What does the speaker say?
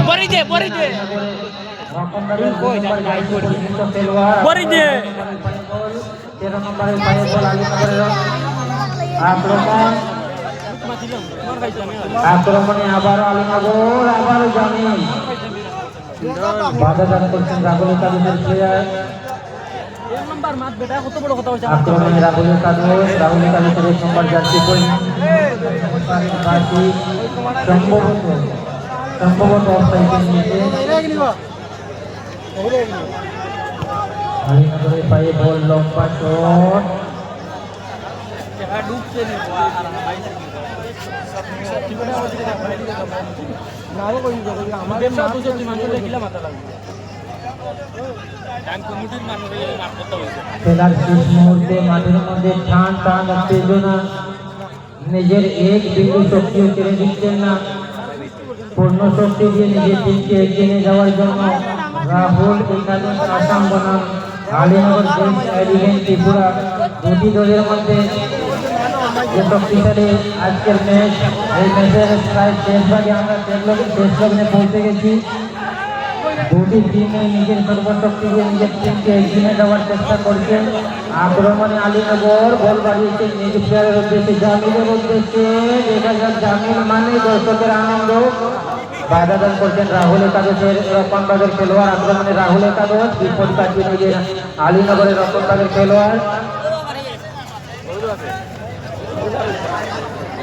বরি দে বরি দে 13 নম্বরের পায়ে বল আলীনগরের আক্রমণে আবার আলীনগর আবার জামিল বাধা দান করছেন রাহুল কাদের প্লেয়ার আক্রমণে রাহুল কাদের এক নম্বর জার্সি সম্ভবত অফসাইডের নিচে আলীনগরের পায়ে বল লম্বা শট খেলার শেষ মুহূর্তে মাঠের মধ্যে টান টান উত্তেজনা নিজের এক বিন্দু শক্তিও কেড়ে দিচ্ছেন না পূর্ণ শক্তি দিয়ে নিজের টিমকে এগিয়ে নিয়ে যাওয়ার জন্য রাহুল একাদশ আসাম বনাম আলীনগর ত্রিপুরা দুটি দলের মধ্যে যে শক্তিশালী আজকের ম্যাচ এই ম্যাচের প্রায় শেষ ভাগে আমরা শেষ লগ্নে পৌঁছে গেছি দুটি টিমে নিজের সর্বশক্তি দিয়ে নিজের টিমকে এগিয়ে যাওয়ার চেষ্টা করছেন আক্রমণে আলীনগর বল বাড়িয়েছে নিজ প্লেয়ারের উদ্দেশ্যে জামিলের উদ্দেশ্যে দেখা যাক জামিল মানে দর্শকের আনন্দ বাধা দান করছেন রাহুল একাদশের রক্ষণভাগের খেলোয়াড় আক্রমণে রাহুল একাদশ বিপদ কাটিয়ে নিজের আলীনগরের রক্ষণভাগের খেলোয়াড়